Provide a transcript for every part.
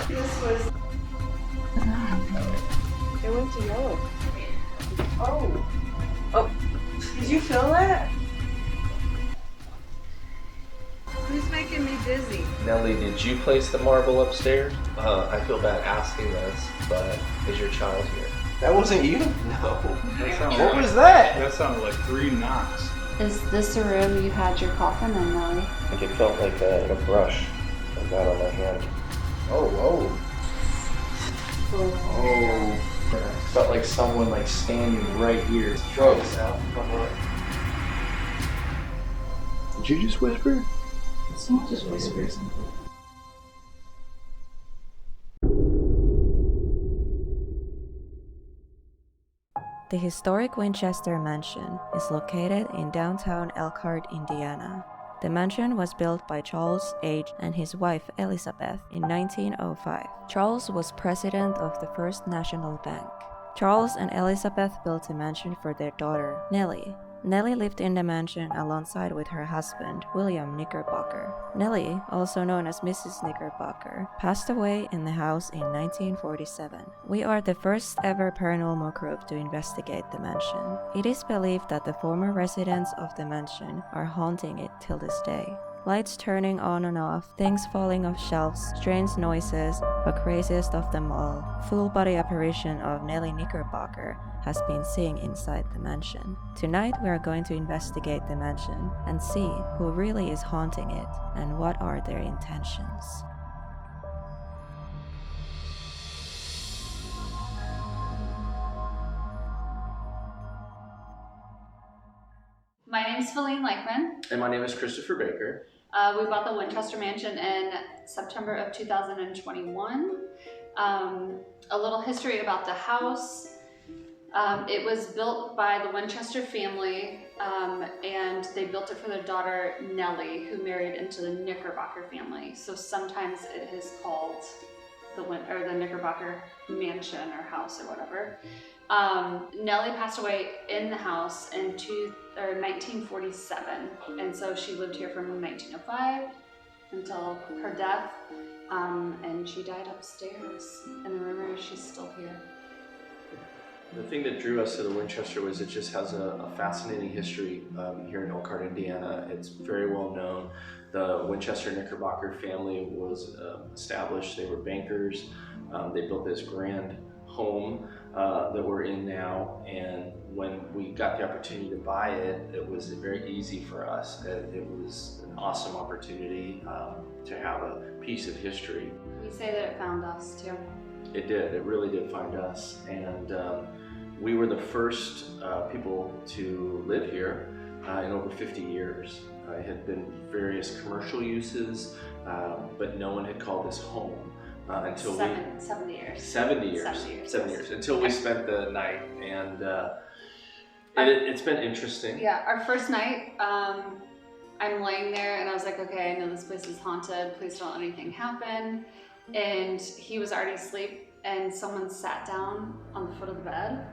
This was... It went to yellow. Oh. Oh. Did you feel that? Who's making me dizzy? Nellie, did you place the marble upstairs? I feel bad asking this, but is your child here? That wasn't you? No. What was that? That sounded like 3 knocks. Is this the room you had your coffin in, Nellie? Like it felt like a brush I got on my hand. Oh. It felt like someone like standing right here. Drugs out. Did you just whisper? Someone just whispered something. The historic Winchester Mansion is located in downtown Elkhart, Indiana. The mansion was built by Charles H. and his wife Elizabeth in 1905. Charles was president of the First National Bank. Charles and Elizabeth built a mansion for their daughter, Nellie. Nellie lived in the mansion alongside with her husband, William Knickerbocker. Nellie, also known as Mrs. Knickerbocker, passed away in the house in 1947. We are the first ever paranormal group to investigate the mansion. It is believed that the former residents of the mansion are haunting it till this day. Lights turning on and off, things falling off shelves, strange noises, but craziest of them all, full body apparition of Nellie Knickerbocker has been seen inside the mansion. Tonight we are going to investigate the mansion and see who really is haunting it and what are their intentions. My name's Phalene Chris. And my name is Christopher Baker. We bought the Winchester Mansion in September of 2021. A little history about the house. It was built by the Winchester family, and they built it for their daughter Nellie, who married into the Knickerbocker family. So sometimes it is called the Knickerbocker Mansion or house or whatever. Nellie passed away in the house in 1947, and so she lived here from 1905 until her death, and she died upstairs. And the rumor is she's still here. The thing that drew us to the Winchester was it just has a fascinating history here in Elkhart, Indiana. It's very well known. The Winchester Knickerbocker family was established. They were bankers. They built this grand home that we're in now, and when we got the opportunity to buy it, it was very easy for us. It was an awesome opportunity to have a piece of history. We say that it found us too. It did. It really did find us, and we were the first people to live here in over 50 years. It had been various commercial uses, but no one had called this home until 70 years. 70 years until we spent the night, and it's been interesting. Yeah, our first night, I'm laying there and I was like, okay, I know this place is haunted. Please don't let anything happen. And he was already asleep, and someone sat down on the foot of the bed,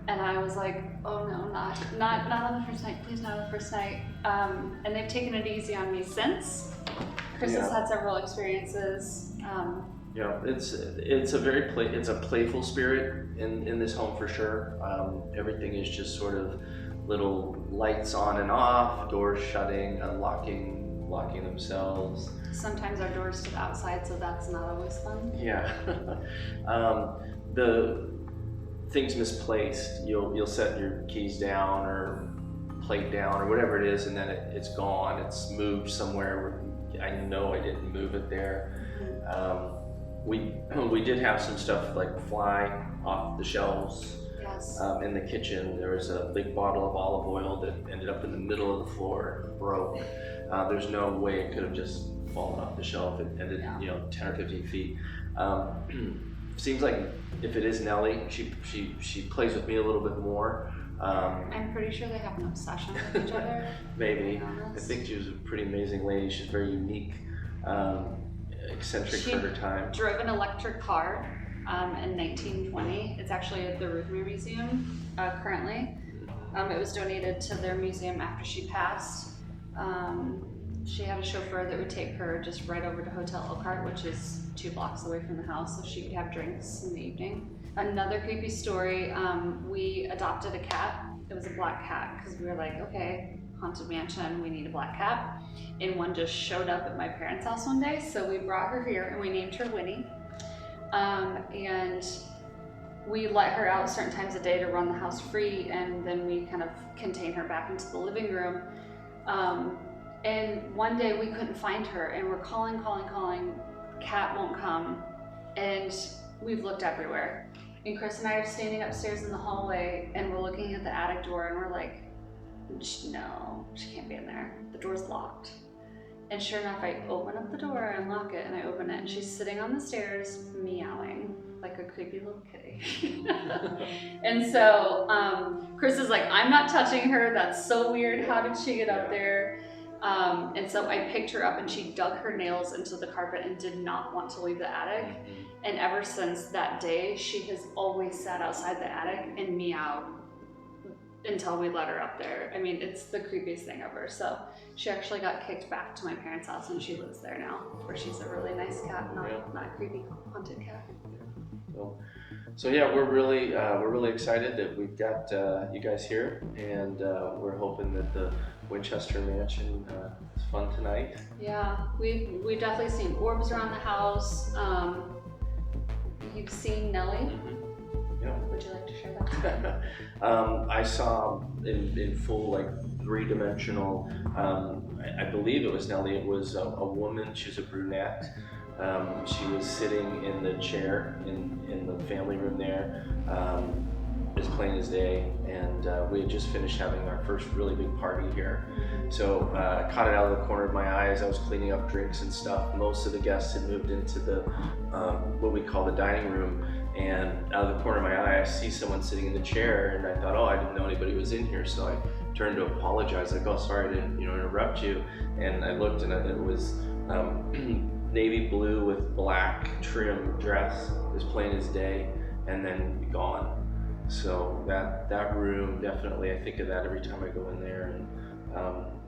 and I was like, oh no, not on the first night, please not on the first night. And they've taken it easy on me since. Chris has had several experiences. Yeah, it's a playful spirit in this home for sure. Everything is just sort of little lights on and off, doors shutting, unlocking, locking themselves. Sometimes our doors to the outside, so that's not always fun. Yeah. The things misplaced, you'll set your keys down or plate down or whatever it is, and then it's gone. It's moved somewhere where I know I didn't move it there. We did have some stuff like fly off the shelves. Yes. In the kitchen. There was a big bottle of olive oil that ended up in the middle of the floor and broke. There's no way it could have just fallen off the shelf. It ended 10 or 15 feet. Seems like if it is Nellie, she plays with me a little bit more. I'm pretty sure they have an obsession with each other. Maybe. I think she was a pretty amazing lady. She's very unique, eccentric for her time. She drove an electric car in 1920. It's actually at the Roofing Museum currently. It was donated to their museum after she passed. she had a chauffeur that would take her just right over to Hotel Elkhart, which is 2 blocks away from the house, so she could have drinks in the evening. Another creepy story, we adopted a cat. It was a black cat, because we were like, okay, haunted mansion, we need a black cat. And one just showed up at my parents' house one day, so we brought her here and we named her Winnie. And we let her out certain times a day to run the house free, and then we kind of contain her back into the living room. And one day we couldn't find her, and we're calling, cat won't come, and we've looked everywhere. And Chris and I are standing upstairs in the hallway, and we're looking at the attic door, and we're like, no, she can't be in there. The door's locked. And sure enough, I open up the door, I unlock it, and I open it, and she's sitting on the stairs meowing like a creepy little kitty. And so Chris is like, I'm not touching her. That's so weird. How did she get up there? And so I picked her up, and she dug her nails into the carpet and did not want to leave the attic. And ever since that day, she has always sat outside the attic and meowed until we let her up there. I mean, it's the creepiest thing ever. So she actually got kicked back to my parents' house, and she lives there now, where she's a really nice cat, not a creepy haunted cat. So yeah, we're really excited that we've got you guys here, and we're hoping that the Winchester mansion is fun tonight. Yeah, we've definitely seen orbs around the house. You've seen Nellie. Yeah. Would you like to share that? I saw in full, like, 3-dimensional, I believe it was Nellie. It was a woman. She was a brunette. She was sitting in the chair in the family room there, as plain as day, and we had just finished having our first really big party here. So I caught it out of the corner of my eye as I was cleaning up drinks and stuff. Most of the guests had moved into the what we call the dining room, and out of the corner of my eye I see someone sitting in the chair, and I thought, oh, I didn't know anybody was in here, so I turned to apologize, like, oh, sorry, I didn't interrupt you. And I looked, and it was navy blue with black trim dress, as plain as day, and then gone. So that room, definitely, I think of that every time I go in there, and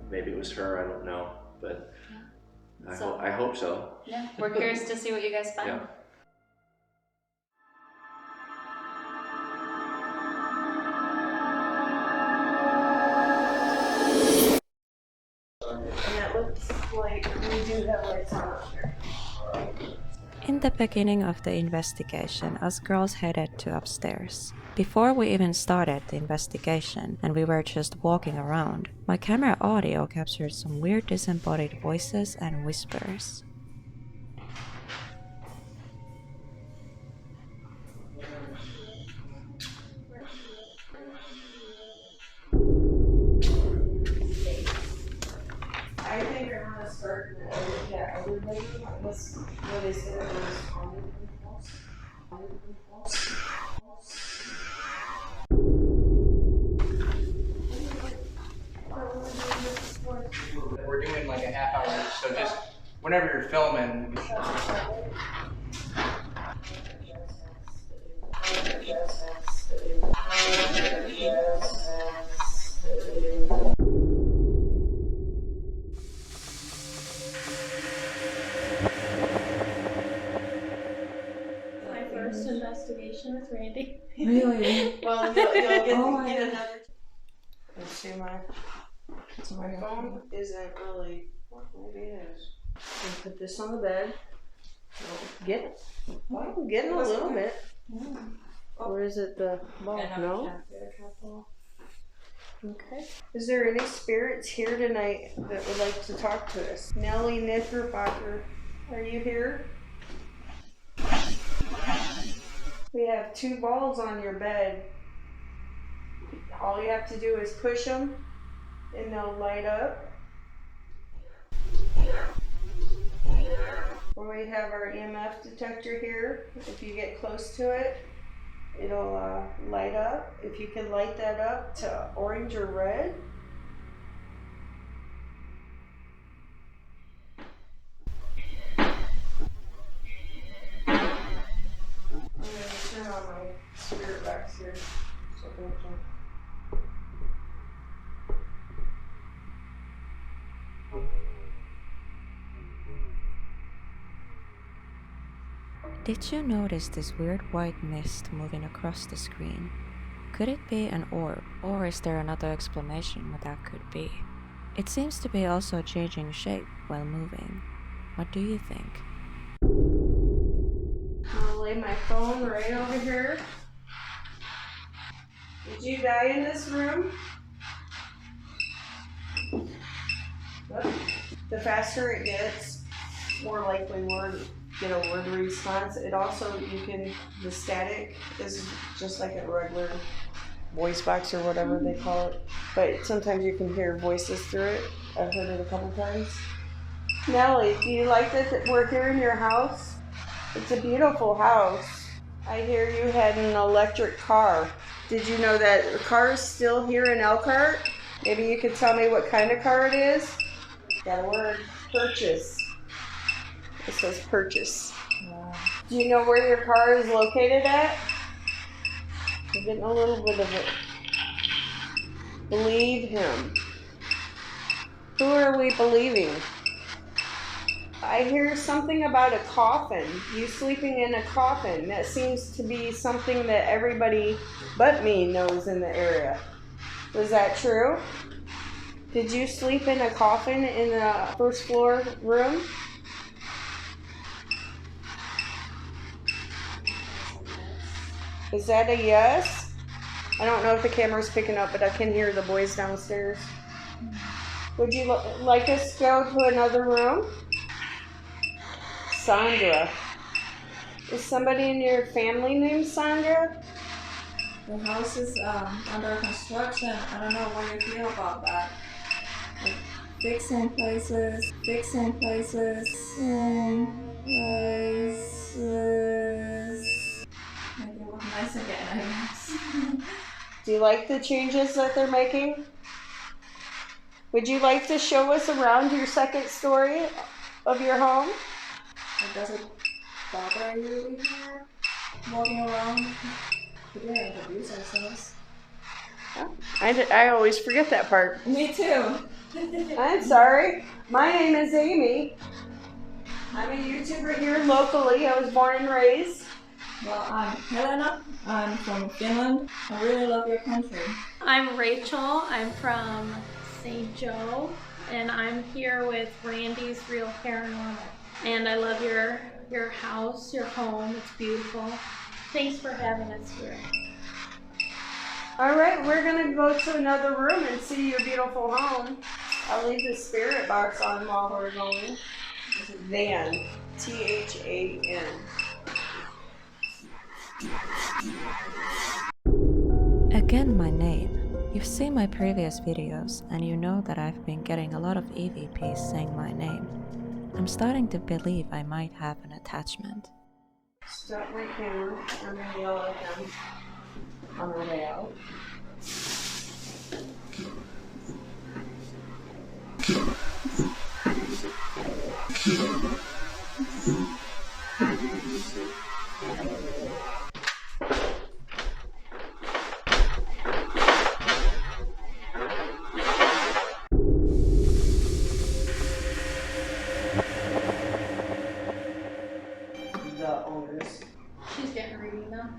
maybe it was her, I don't know, but So- I hope so. Yeah, we're curious to see what you guys find. Yeah. And it looks like we do have lights on up there. In the beginning of the investigation, us girls headed to upstairs. Before we even started the investigation, and we were just walking around, my camera audio captured some weird disembodied voices and whispers. I think I'm gonna start everybody on this, where they said it was haunted house. We're doing like a half hour each, so just whenever you're filming. My first investigation with Randy. Really? Well, you'll get, Oh my get God. another. Let's see, my phone isn't really. Well, maybe it is. I'm put this on the bed. Well, I'm getting a little bit. Or is it the ball? No. Okay. Is there any spirits here tonight that would like to talk to us? Nellie Knickerbocker, are you here? We have 2 balls on your bed. All you have to do is push them and they'll light up. We have our EMF detector here. If you get close to it, it'll light up. If you can light that up to orange or red. I'm going to turn on my spirit box here. So don't jump. Did you notice this weird white mist moving across the screen? Could it be an orb, or is there another explanation what that could be? It seems to be also changing shape while moving. What do you think? I'll lay my phone right over here. Did you die in this room? The faster it gets, more likely we'll get a word response. It also, the static is just like a regular voice box or whatever they call it. But sometimes you can hear voices through it. I've heard it a couple times. Nellie, do you like that we're here in your house? It's a beautiful house. I hear you had an electric car. Did you know that the car is still here in Elkhart? Maybe you could tell me what kind of car it is? Got a word, purchase. It says purchase. Wow. Do you know where your car is located at? You're getting a little bit of it. Believe him. Who are we believing? I hear something about a coffin. You sleeping in a coffin. That seems to be something that everybody but me knows in the area. Was that true? Did you sleep in a coffin in the first floor room? Is that a yes? I don't know if the camera's picking up, but I can hear the boys downstairs. Would you like us to go to another room? Sandra. Is somebody in your family named Sandra? The house is under construction. I don't know what you feel about that. Like, fixing places. Make it look nice again, I guess. Do you like the changes that they're making? Would you like to show us around your second story of your home? Does it bother you here? Walking around? We didn't introduce ourselves. I always forget that part. Me too. I'm sorry. My name is Amy. I'm a YouTuber here locally. I was born and raised. Well, I'm Helena. I'm from Finland. I really love your country. I'm Rachel. I'm from St. Joe, and I'm here with Randy's Real Paranormal. And I love your house, your home. It's beautiful. Thanks for having us here. All right, we're gonna go to another room and see your beautiful home. I'll leave the spirit box on while we're going. Van, T-H-A-N. Again, my name. You've seen my previous videos and you know that I've been getting a lot of EVPs saying my name. I'm starting to believe I might have an attachment. Stop my camera. I'm gonna yell at them on our way out. The owners. She's getting ready now.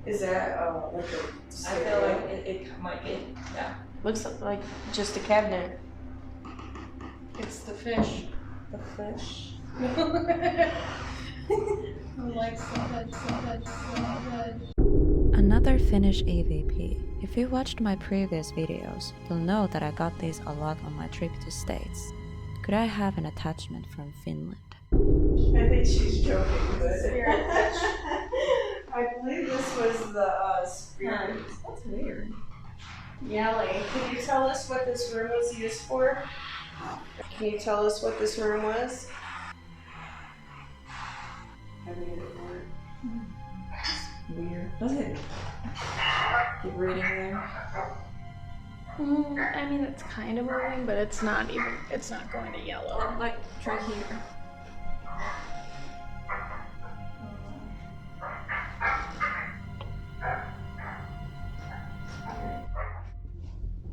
Is that like a I feel like it might be, yeah. Looks like just a cabinet. It's the fish. The fish. I'm like so good. Another Finnish EVP. If you watched my previous videos, you'll know that I got these a lot on my trip to States. Could I have an attachment from Finland? I think she's joking, but Spirit fish. I believe this was the spirit. That's weird. Nellie, can you tell us what this room was used for? Can you tell us what this room was? I made it work. Weird. Does it? Keep reading there. I mean, it's kind of moving, but it's not going to yellow. Like, try here.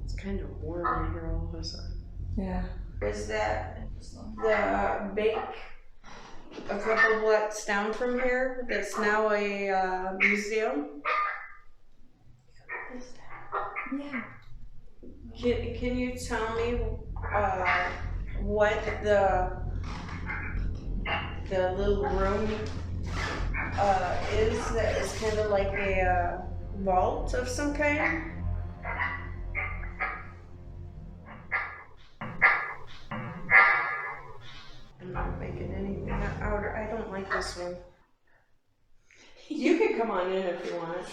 It's kind of warm in here all of a sudden. Yeah. Is that the bake a couple blocks down from here that's now a museum. Yeah. Can you tell me what the little room is that is kind of like a vault of some kind? I'm not making anything out. I don't like this one. You can come on in if you want.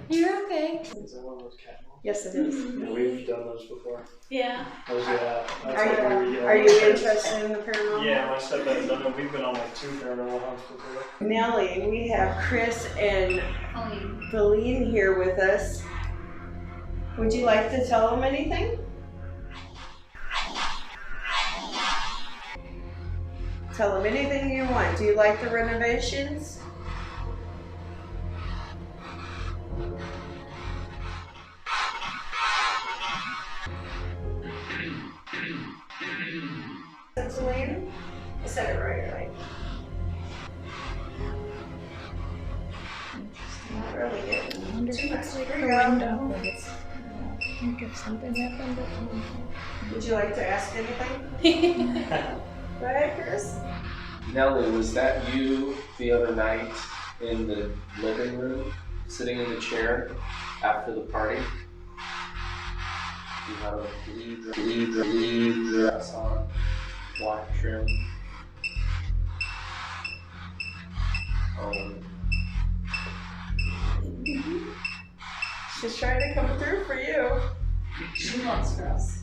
You're okay. Is that one of those cat malls? Yes, it is. Yeah, we've done those before. Yeah. Those, yeah. That's Are what you, we were are you interested in the paranormal? Yeah, my stepdad's done it. We've been on like 2 paranormal hunts before. Nellie, we have Chris and Phalene. Phalene here with us. Would you like to tell them anything? Tell them anything you want. Do you like the renovations? Phalene? I said it right? Not really good. I wonder if it's like a Here you go. window. Like if something happened. Would you like to ask anything? Go ahead, Chris. Nellie, was that you the other night in the living room, sitting in the chair after the party? You had a blue dress on, black trim. She's trying to come through for you. She loves girls.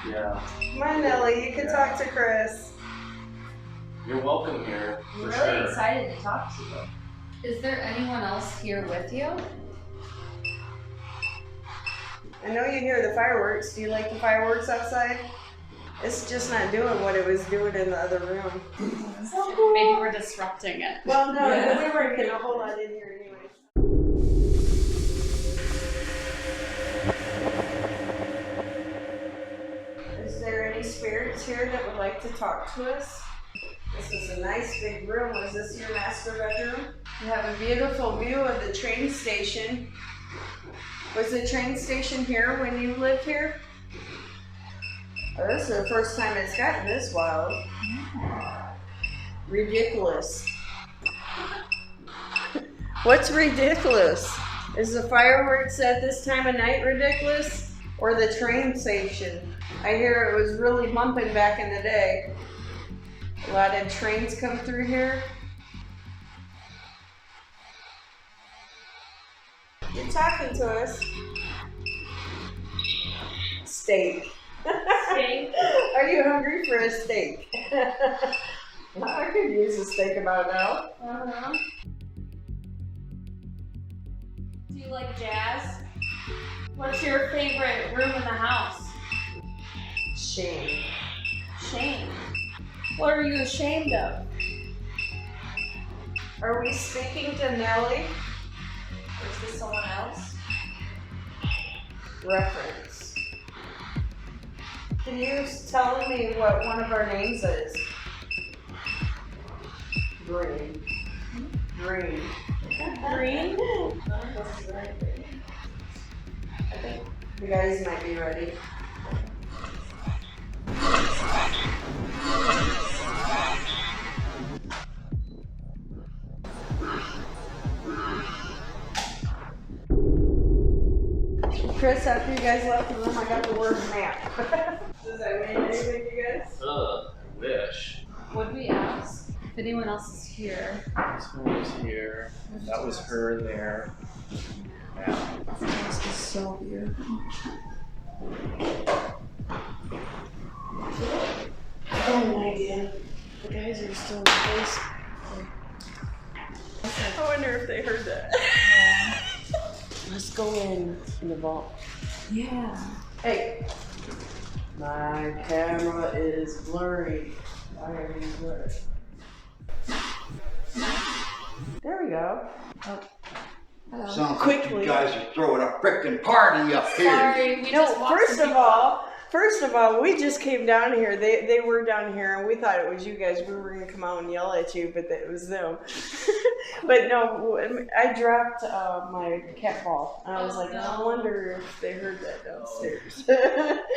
Yeah. Come on, Nellie, you can talk to Chris. You're welcome here, I'm for really sure. excited to talk to you. Is there anyone else here with you? I know you hear the fireworks. Do you like the fireworks outside? It's just not doing what it was doing in the other room. Maybe we're disrupting it. Well, no, we weren't getting a whole lot in here anyway. Is there any spirits here that would like to talk to us? This is a nice big room. Was this your master bedroom? You have a beautiful view of the train station. Was the train station here when you lived here? Oh, this is the first time it's gotten this wild. Ridiculous. What's ridiculous? Is the fireworks at this time of night ridiculous? Or the train station? I hear it was really bumping back in the day. A lot of trains come through here. You're talking to us. Steak. Steak. Are you hungry for a steak? I could use a steak about now. Uh-huh. Do you like jazz? What's your favorite room in the house? Shame. Shame. What are you ashamed of? Are we speaking to Nellie? Or is this someone else? Reference. Can you tell me what one of our names is? Green. Green. Green? I think you guys might be ready. Chris, after you guys left the room, I got the word map. Does that mean anything to you guys? I wish. Would we ask if anyone else is here? This one was here. That was her in there. Yeah. This is so weird. I have an idea. The guys are still in place. I wonder if they heard that. Let's go in the vault. Yeah. Hey, my camera is blurry. Why are you blurry? There we go. Sounds Quickly. like you guys are throwing a frickin' party up here. Sorry, we No, just walked first some of all, First of all, we just came down here. They were down here, and we thought it was you guys. We were gonna come out and yell at you, but it was them. But no, I dropped my cat ball. And I was like, no wonder if they heard that downstairs.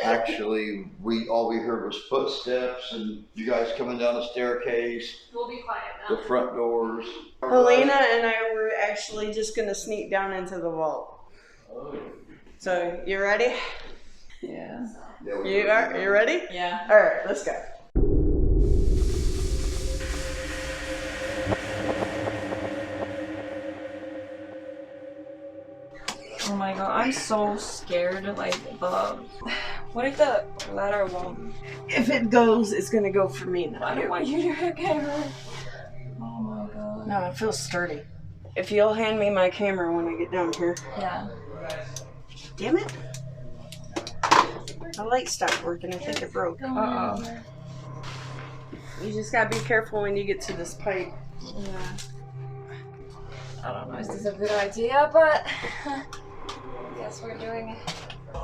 Actually, all we heard was footsteps and you guys coming down the staircase, We'll be quiet now. the front doors. Helena and I were actually just gonna sneak down into the vault. So you ready? Yeah. You are? You ready? Yeah. All right, let's go. Oh my god, I'm so scared. Like, what if the ladder won't? If it goes, it's gonna go for me, not I don't you. want you to get hurt. Oh my god. No, it feels sturdy. If you'll hand me my camera when I get down here. Yeah. Damn it. My light stopped working. I think it broke. Uh-oh. You just gotta be careful when you get to this pipe. Yeah. I don't know if this is a good idea, but I guess we're doing it.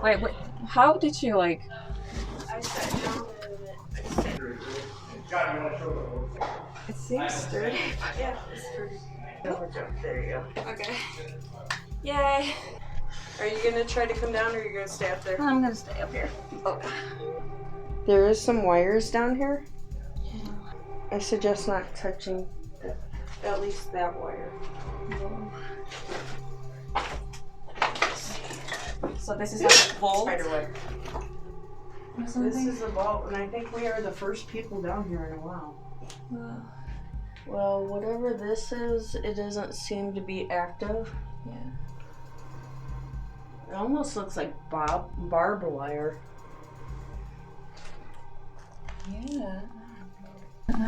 Wait, how did you like? I sat down and it seems sturdy. Yeah, it's sturdy. There you go. Okay. Yay. Are you gonna try to come down or are you gonna stay up there? I'm gonna stay up here. Oh. There is some wires down here. I suggest not touching at least that wire. So this is like a vault? Spider web. This is a vault, and I think we are the first people down here in a while. Well, whatever this is, it doesn't seem to be active. Yeah. It almost looks like barbed wire. Yeah. And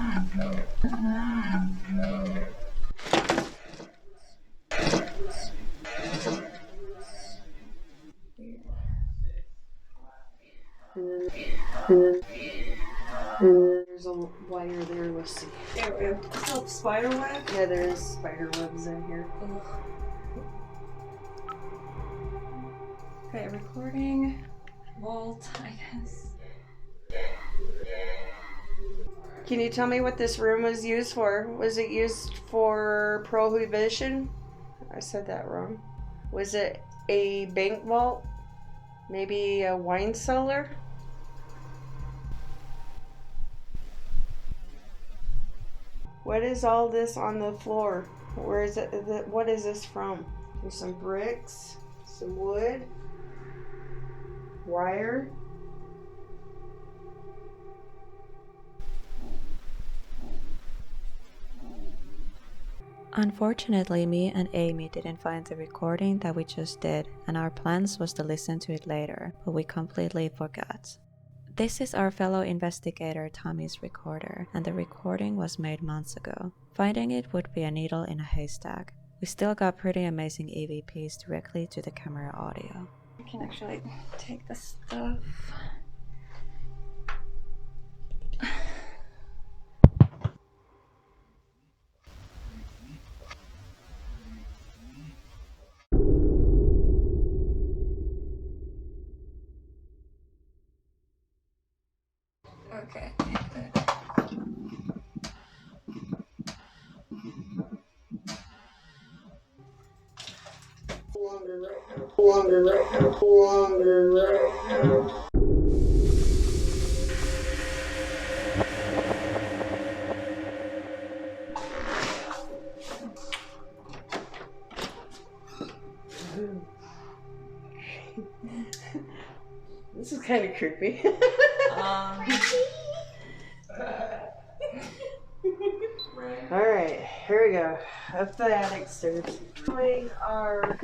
then there's a wire there. Let's see. There we go. It's a spider web? Yeah, there's spider webs in here. Okay, recording. Vault, I guess. Can you tell me what this room was used for? Was it used for prohibition? I said that wrong. Was it a bank vault? Maybe a wine cellar? What is all this on the floor? Where is it? What is this from? There's some bricks, some wood, wire. Unfortunately, me and Amy didn't find the recording that we just did, and our plans was to listen to it later, but we completely forgot. This is our fellow investigator Tommy's recorder, and the recording was made months ago. Finding it would be a needle in a haystack. We still got pretty amazing EVPs directly to the camera audio. I can actually take the stuff. Okay. This is kind of creepy. Alright, here we go. Up the attic stairs. Doing our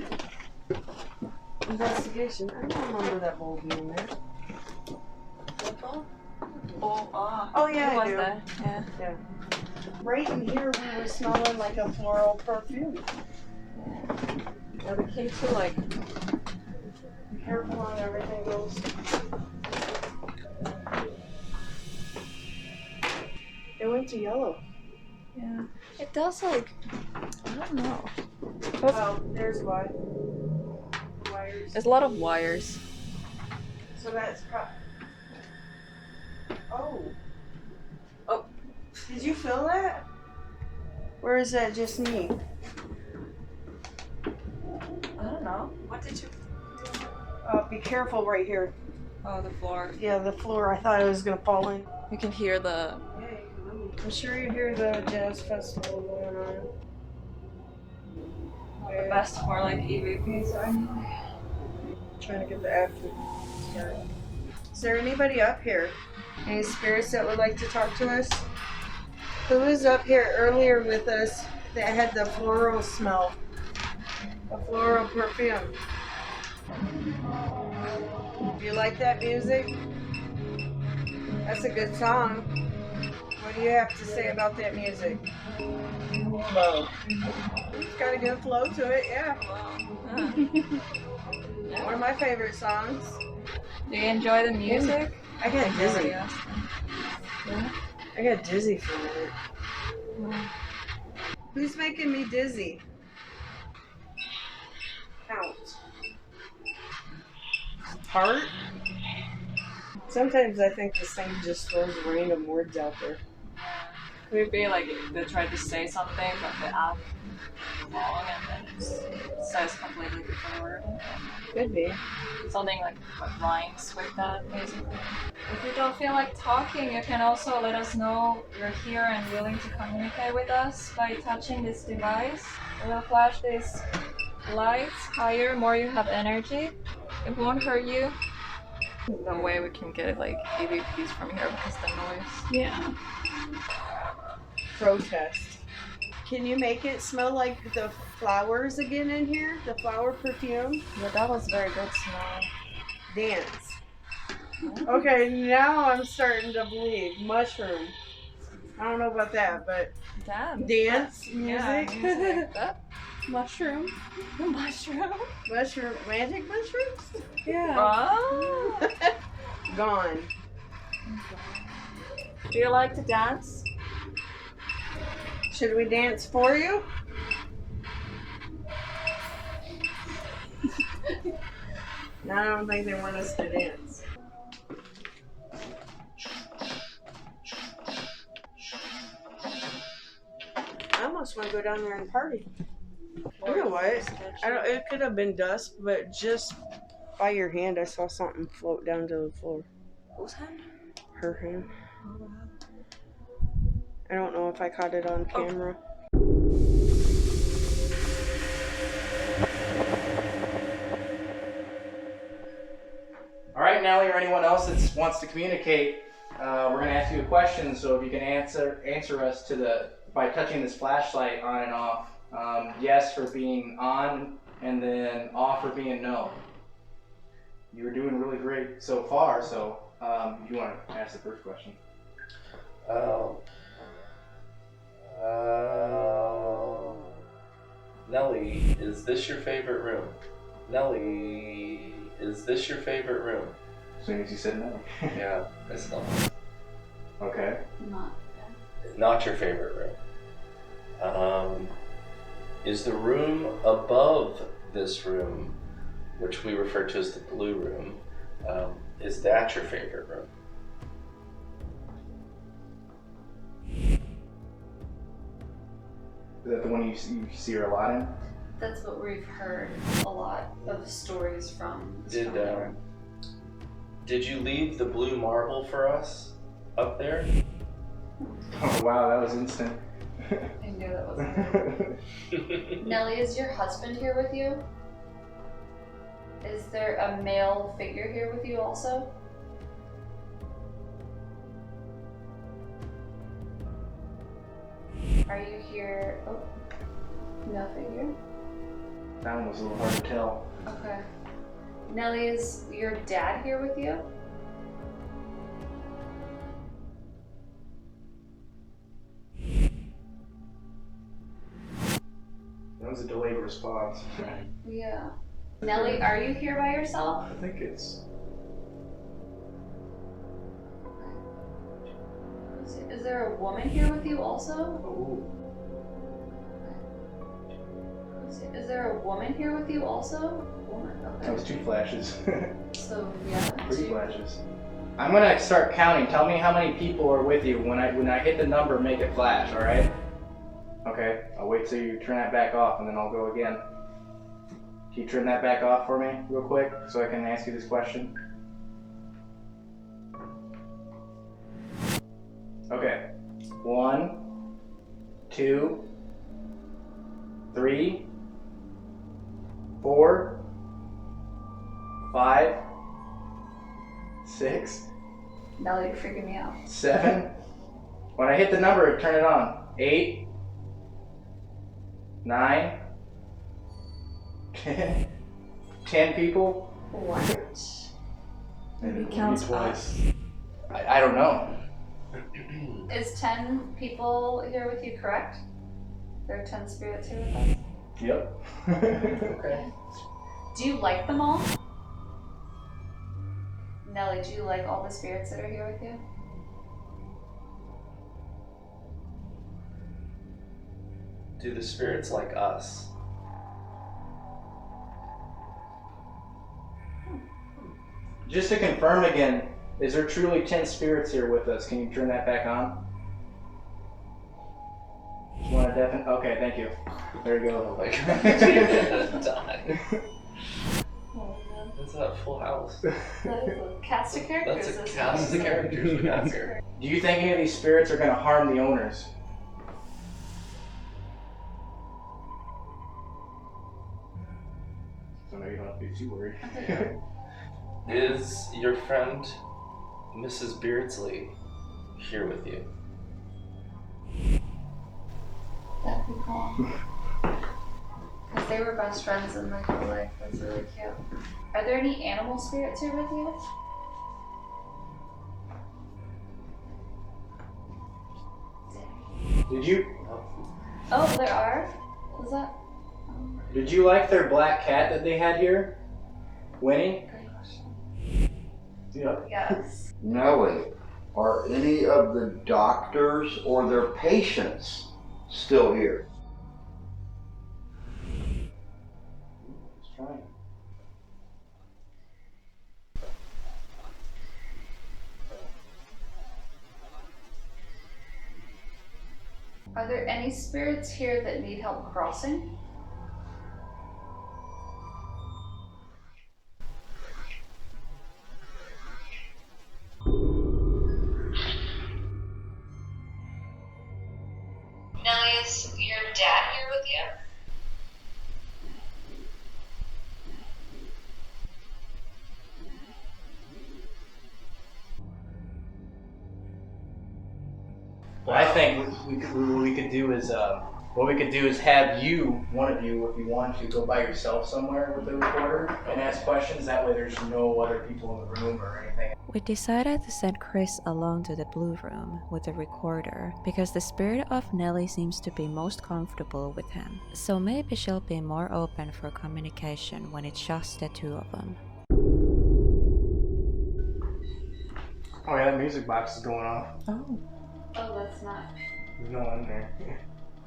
investigation. I don't remember that bowl being there. Oh yeah, I do. Yeah. Right in here we were smelling like a floral perfume. Yeah, the cakes are like... Be careful on everything goes. It went to yellow. Yeah. It does like... I don't know. Oh, there's why. Wires. There's a lot of wires. So that's Oh. Oh. Did you feel that? Or is that just me? I don't know. What did you? Be careful right here. Oh, the floor. Yeah, the floor. I thought it was gonna fall in. You can hear the. I'm sure you hear the jazz festival going on. The best for like EVPs or anything. Trying to get the after started. Is there anybody up here? Any spirits that would like to talk to us? Who was up here earlier with us that had the floral smell? A floral perfume. Do you like that music? That's a good song. What do you have to say about that music? Flow. It's got a good flow to it, yeah. One of my favorite songs. Do you enjoy the music? I got dizzy. Yeah. I got dizzy for a minute. Who's making me dizzy? Count. Heart? Sometimes I think this thing just throws random words out there. Could it be like they tried to say something, but the app wrong and then it says completely different word? Could be. Something like what rhymes with that, basically. If you don't feel like talking, you can also let us know you're here and willing to communicate with us by touching this device. It will flash these lights higher, more you have energy. It won't hurt you. No way we can get like EVPs from here because the noise. Yeah. Protest. Can you make it smell like the flowers again in here? The flower perfume? Yeah, that was very good smell. Dance. Okay, now I'm starting to believe. Mushroom. I don't know about that, but Dance music. Yeah, music. That Mushroom. mushroom. Mushroom. Magic mushrooms? Yeah. Oh. Gone. Do you like to dance? Should we dance for you? No, I don't think they want us to dance. I almost want to go down there and party. You know what? I don't. It could have been dust, but just by your hand, I saw something float down to the floor. Whose hand? Her hand. I don't know if I caught it on camera. All right, Nellie, or anyone else that wants to communicate, we're going to ask you a question. So if you can answer us by touching this flashlight on and off. Yes for being on, and then off for being no. You were doing really great so far. So if you want to ask the first question. Nellie, is this your favorite room? Nellie, is this your favorite room? As soon as you said no. Yeah, it's not. Okay. Not your favorite room. Is the room above this room, which we refer to as the blue room, is that your favorite room? Is that the one you see her a lot in? That's what we've heard a lot of stories from. Did you leave the blue marble for us up there? Oh wow, that was instant. I knew that wasn't Nellie, is your husband here with you? Is there a male figure here with you also? Are you here? Oh, no figure. That one was a little hard to tell. Okay. Nellie, is your dad here with you? That was a delayed response. Yeah. Nellie, are you here by yourself? I think it's... Is there a woman here with you also? Oh. Is there a woman here with you also? Woman, okay. That was two flashes. So, yeah. Three flashes. I'm gonna start counting. Tell me how many people are with you. When I hit the number, make it flash, alright? Okay, I'll wait till you turn that back off and then I'll go again. Can you turn that back off for me real quick so I can ask you this question? Okay. 1, 2, 3, 4, 5, 6, Nellie, you're freaking me out. 7. When I hit the number, turn it on. 8, 9, 10. 10 people? What? Maybe it counts twice. I don't know. Is 10 people here with you, correct? There are 10 spirits here with us? Yep. Okay. Do you like them all? Nellie, do you like all the spirits that are here with you? Do the spirits like us? Just to confirm again, is there truly 10 spirits here with us? Can you turn that back on? Just want to definitely. Okay, thank you. There you go. Like, die. That's a full house. That is a cast of characters. That's a cast of characters we got here. Do you think any of these spirits are going to harm the owners? So now you don't have to be too worried. Is your friend Mrs. Beardsley here with you? That'd be cool. Because they were best friends in real life. That's really cute. Are there any animal spirits here with you? Did you? Oh, there are? Was that? Did you like their black cat that they had here? Winnie? Great question. Yep. Yes. Nellie, are any of the doctors or their patients still here? Let's try it. Are there any spirits here that need help crossing? Nellie, is your dad here with you? Well, I think what we could do is have you, one of you, if you want to, go by yourself somewhere with the recorder and ask questions. That way there's no other people in the room or anything. We decided to send Chris alone to the blue room with the recorder because the spirit of Nellie seems to be most comfortable with him. So maybe she'll be more open for communication when it's just the two of them. Oh yeah, that music box is going off. Oh, that's not. There's no one in there.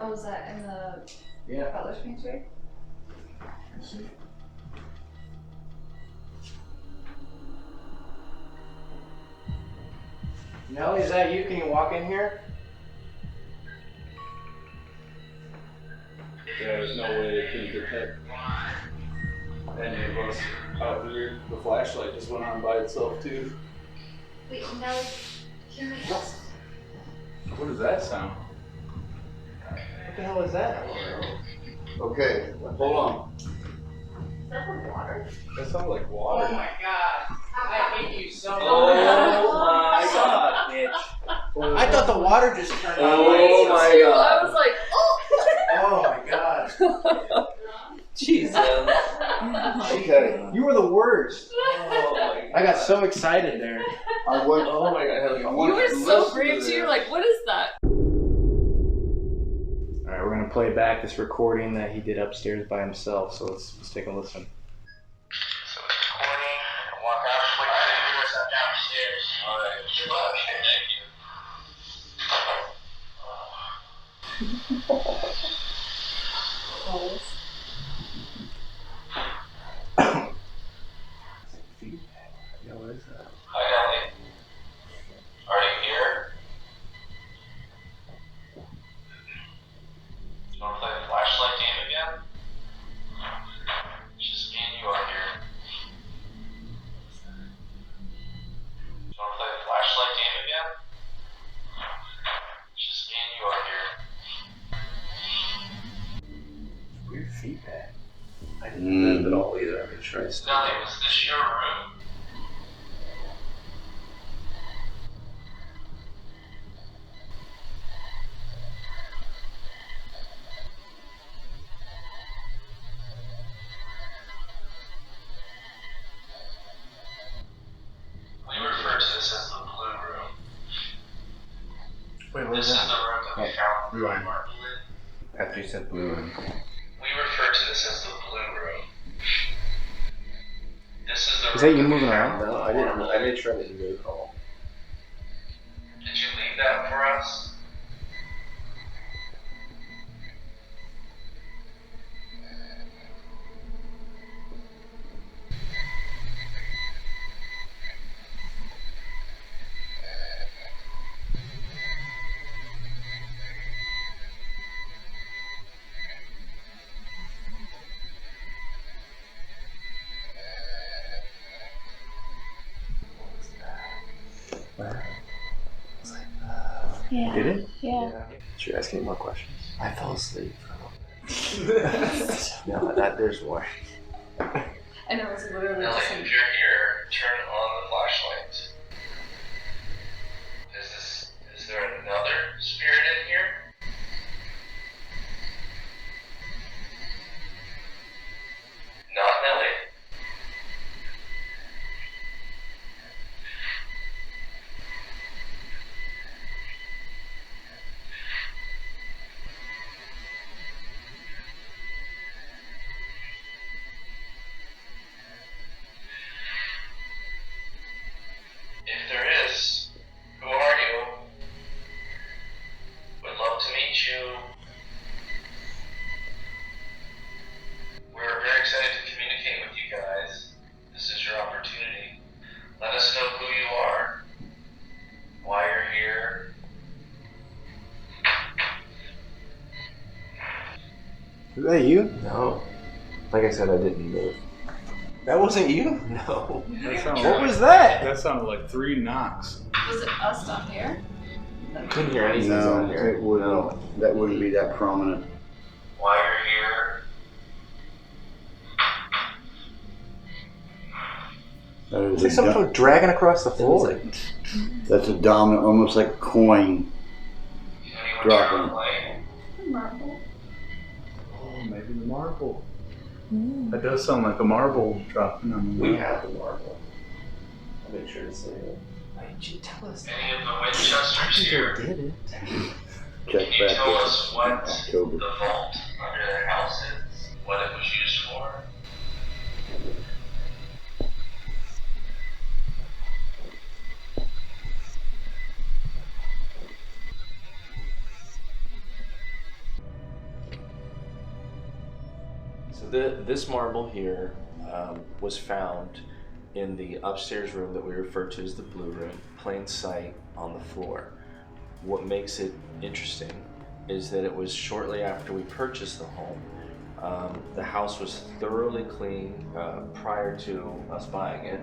Oh, is that in the Yeah. butler's pantry? Let's see. Nellie, is that you? Can you walk in here? Yeah, there's no way it can detect any of us out here. The flashlight just went on by itself too. Wait, Nellie, hear me? What does that sound? What the hell is that? Okay, hold on. Is that the water? That sounds like water. Oh my god! I hate you so much. Oh my Son of a bitch. I thought the water just turned on. Oh my god. I was like, oh! Oh my god. Jesus. Okay, You were the worst. Oh my I got so excited there. I want. Oh my god. I You want were you to so listen brave to too. You're this. like, what is that? Alright, we're gonna play back this recording that he did upstairs by himself, so let's take a listen. So it's recording, and walk out, wait, I didn't do what's up downstairs. Alright, good luck. Yeah, what is that? I got it. feedback. I didn't move at all either. I made sure I stayed. Nellie, was this your room? We refer to this as the blue room. Wait, what This is is that? the room that we found the blue marble in. After you said blue room. We refer to this as the blue room. This is the Is that room you we moving found around? the No, I blue didn't. marble I in. made sure I didn't move at all. Did you leave that for us? Yeah. Did it? Yeah. Should you ask any more questions? I fell asleep for a little bit. No, there's more. And it was literally Nellie, just if you're here, turn on the flashlight. Is there another spirit in here? Not Nellie. If there is, who are you? Would love to meet you. We're very excited to communicate with you guys. This is your opportunity. Let us know who you are, why you're here. Is that you? No. Like I said, I didn't move. That wasn't you? No. What was that? That sounded like 3 knocks. Was it us down here? Couldn't hear anything No, on here. it wouldn't. That wouldn't be that prominent. Why you're here. That It's is like something dragging across the floor. that's a dominant, almost like a coin Anyone dropping. play? Marble. Oh, maybe the marble. That does sound like a marble dropping on the We ground. have the marble. I'll make sure to say it. Why didn't you tell us that? Any of the Winchesters here? did it. Check Can you back tell with us what October. the vault under their house is? What it was used for? So this marble here was found in the upstairs room that we refer to as the blue room, plain sight on the floor. What makes it interesting is that it was shortly after we purchased the home. The house was thoroughly cleaned prior to us buying it,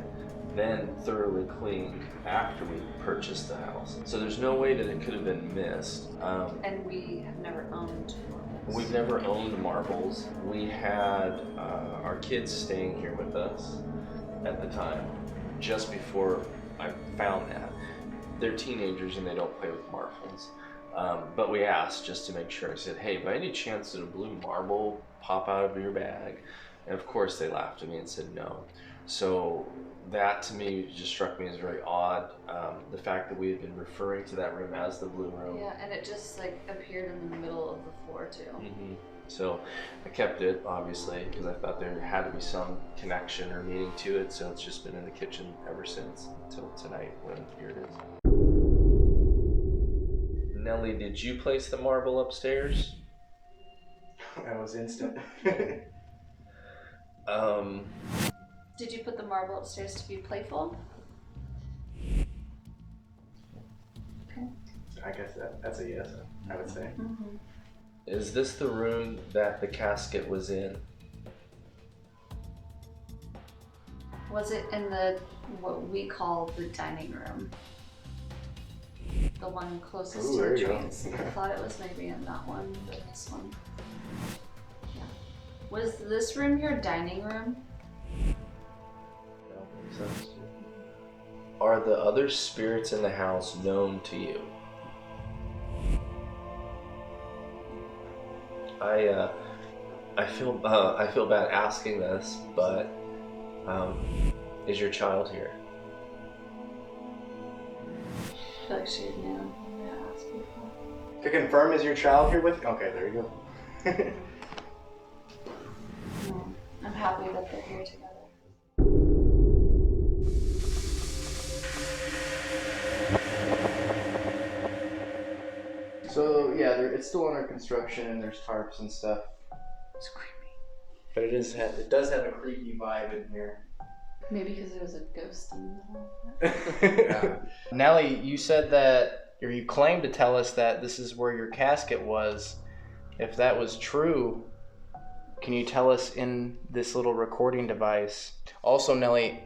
then thoroughly cleaned after we purchased the house. So there's no way that it could have been missed. And we have never owned marbles. We've never owned marbles. We had our kids staying here with us at the time, just before I found that. They're teenagers and they don't play with marbles. But we asked just to make sure. I said, hey, by any chance did a blue marble pop out of your bag? And of course they laughed at me and said no. So that to me just struck me as very odd. The fact that we had been referring to that room as the blue room. Yeah, and it just like appeared in the middle of the floor too. Mm-hmm. So I kept it, obviously, because I thought there had to be some connection or meaning to it. So it's just been in the kitchen ever since until tonight when here it is. Nellie, did you place the marble upstairs? That was instant. Did you put the marble upstairs to be playful? I guess that's a yes, I would say. Mm-hmm. Is this the room that the casket was in? Was it in the what we call the dining room? The one closest Ooh, to there the you go. trains. I thought it was maybe in that one, or this one. Yeah. Was this room your dining room? That makes sense. Are the other spirits in the house known to you? I feel bad asking this, but is your child here? I feel like she knew. Yeah, asked before. To confirm, is your child here with you? Okay, there you go. No, I'm happy that they're here together. So yeah, it's still under construction and there's tarps and stuff. It's creepy. But it does have a creepy vibe in here. Maybe because there was a ghost in the middle. Nellie, you said that, or you claimed to tell us that this is where your casket was. If that was true, can you tell us in this little recording device? Also, Nellie,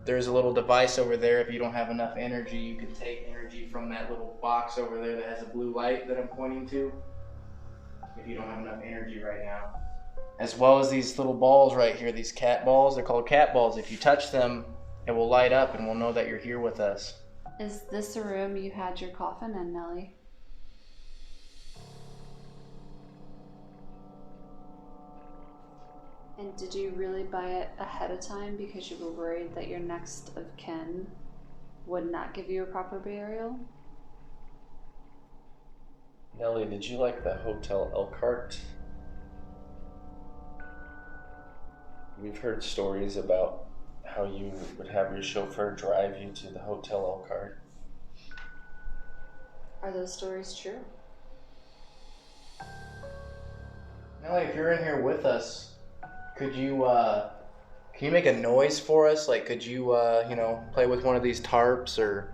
there's a little device over there. If you don't have enough energy, you can take energy from that little box over there that has a blue light that I'm pointing to. If you don't have enough energy right now. As well as these little balls right here, these cat balls. They're called cat balls. If you touch them, it will light up and we'll know that you're here with us. Is this the room you had your coffin in, Nellie? And did you really buy it ahead of time because you were worried that your next of kin would not give you a proper burial? Nellie, did you like the Hotel Elkhart? We've heard stories about how you would have your chauffeur drive you to the Hotel Elkhart. Are those stories true? Nellie, if you're in here with us, could you, can you make a noise for us? Like, could you, play with one of these tarps or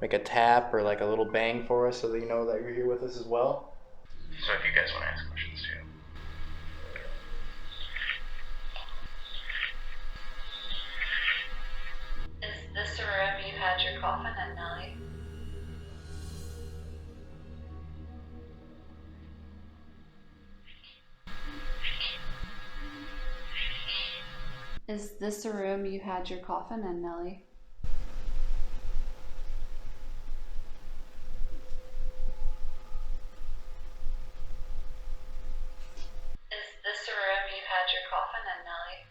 make a tap or like a little bang for us so that you know that you're here with us as well? So if you guys want to ask questions too. Is this the room you had your coffin in, Nellie? Is this the room you had your coffin in, Nellie? Is this the room you had your coffin in, Nellie?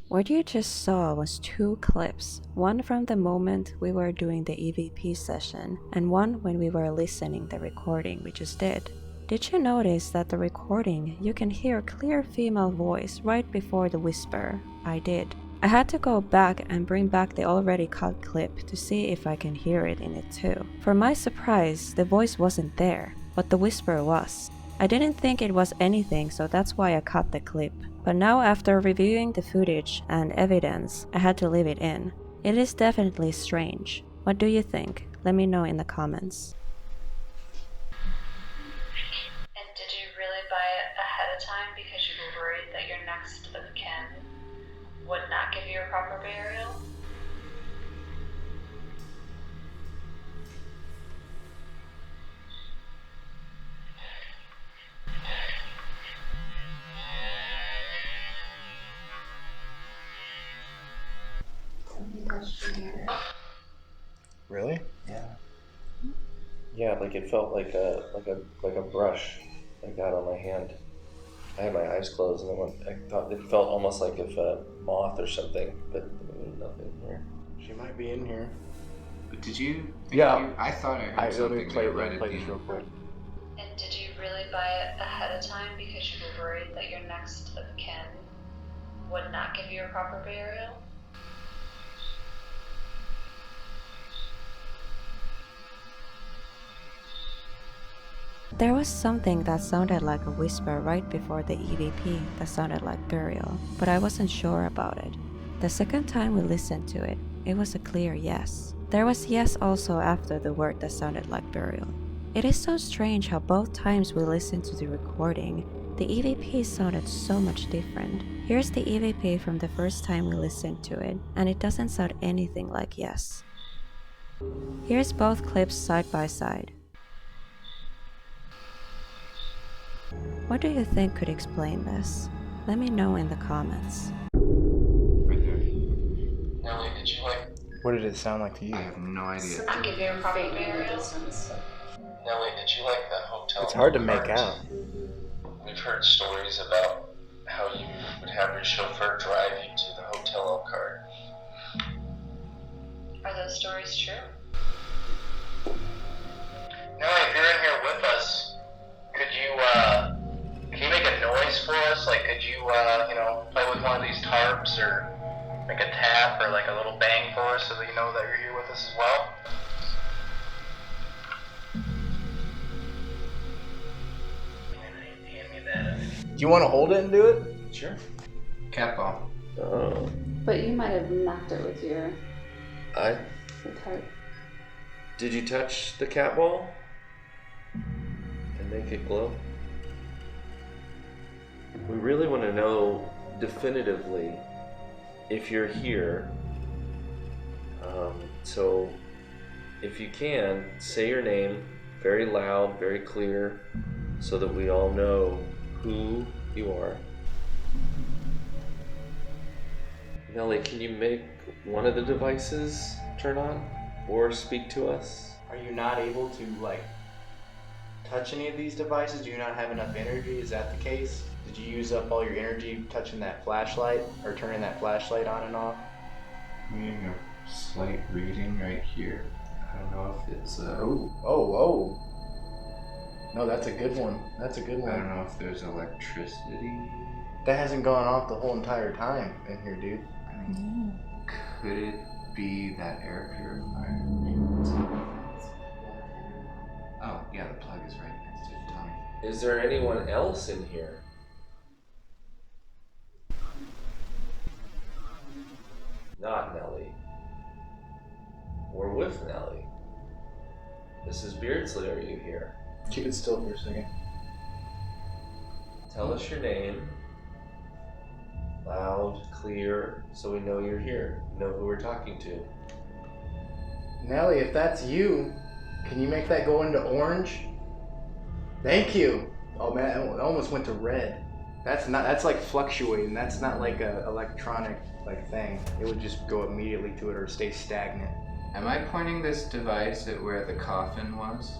What you just saw was two clips, one from the moment we were doing the EVP session and one when we were listening the recording we just did. Did you notice that the recording you can hear a clear female voice right before the whisper? I did. I had to go back and bring back the already cut clip to see if I can hear it in it too. For my surprise, the voice wasn't there, but the whisper was. I didn't think it was anything, so that's why I cut the clip. But now after reviewing the footage and evidence, I had to leave it in. It is definitely strange. What do you think? Let me know in the comments. And did you really buy it ahead of time because you were worried that your next of kin would not give you a proper burial? Really? Yeah. Yeah, like it felt like a brush I got on my hand. I had my eyes closed, and then I thought it felt almost like if a moth or something, but nothing here. She might be in here. But did you? Yeah. I thought I heard something that I read at the this real quick. And did you really buy it ahead of time because you were worried that your next of kin would not give you a proper burial? There was something that sounded like a whisper right before the EVP that sounded like burial, but I wasn't sure about it. The second time we listened to it, it was a clear yes. There was yes also after the word that sounded like burial. It is so strange how both times we listened to the recording, The EVP sounded so much different. Here's the EVP from the first time we listened to it, and it doesn't sound anything like yes. Here's both clips side by side. What do you think could explain this? Let me know in the comments. Right there. Nellie, did you like? What did it sound like to you? I have no idea. I'll give you a proper distance. Nellie, did you like that hotel? It's hard to make out. We've heard stories about how you would have your chauffeur drive you to the Hotel Elkhart. Are those stories true? Nellie, if you're in here with us, could you make a noise for us? Like, could you, play with one of these tarps or make a tap or like a little bang for us so that you know that you're here with us as well? Hand me that. Do you want to hold it and do it? Sure. Cat ball. Oh. But you might have knocked it with your tarp. Did you touch the cat ball? And make it glow? We really want to know definitively if you're here. So if you can, say your name very loud, very clear, so that we all know who you are. Nellie, can you make one of the devices turn on or speak to us? Are you not able to touch any of these devices? Do you not have enough energy? Is that the case? Did you use up all your energy touching that flashlight or turning that flashlight on and off? I'm getting a slight reading right here. I don't know if it's Oh. No, that's a good one. That's a good one. I don't know if there's electricity. That hasn't gone off the whole entire time in here, dude. I mean, could it be that air purifier? Oh, yeah, the plug is right next to it. Tell me. Is there anyone else in here? Not Nellie. We're with Nellie. Mrs. Beardsley, are you here? Keep it still for a second. Tell us your name. Loud, clear, so we know you're here. Know who we're talking to. Nellie, if that's you, can you make that go into orange? Thank you. Oh man, it almost went to red. That's like fluctuating. That's not like a electronic thing. It would just go immediately to it or stay stagnant. Am I pointing this device at where the coffin was?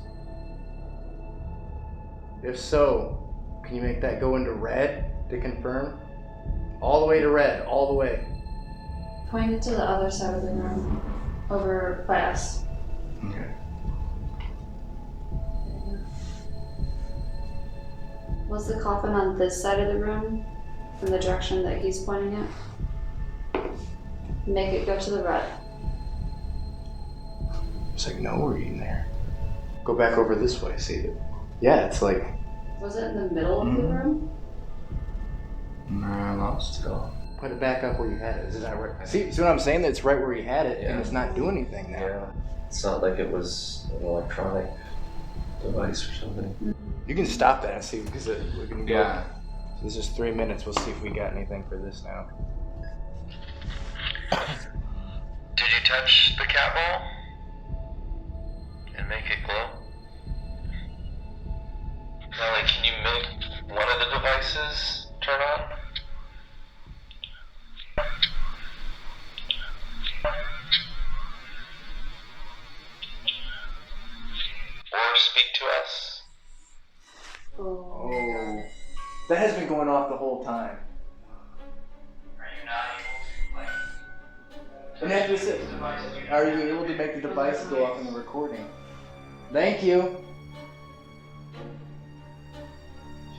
If so, can you make that go into red to confirm? All the way to red, all the way. Point it to the other side of the room, over by us. Okay. Was the coffin on this side of the room, in the direction that he's pointing at? Make it go to the red. It's like no reading there. Go back over this way, see it. Yeah, it's like. Was it in the middle of the room? No, I lost it all. Put it back up where you had it. Is that right? See what I'm saying? That it's right where you had it, Yeah. and it's not doing anything now. Yeah. It's not like it was an electronic device or something. You can stop that and see because we can go. Yeah. So this is 3 minutes. We'll see if we got anything for this now. Did you touch the cat ball? And make it glow? Nellie, can you make one of the devices turn on? Or speak to us? Oh. That has been going off the whole time. Are you not able to, And that's just it. Are you able to make the device go off in the recording? Thank you. Did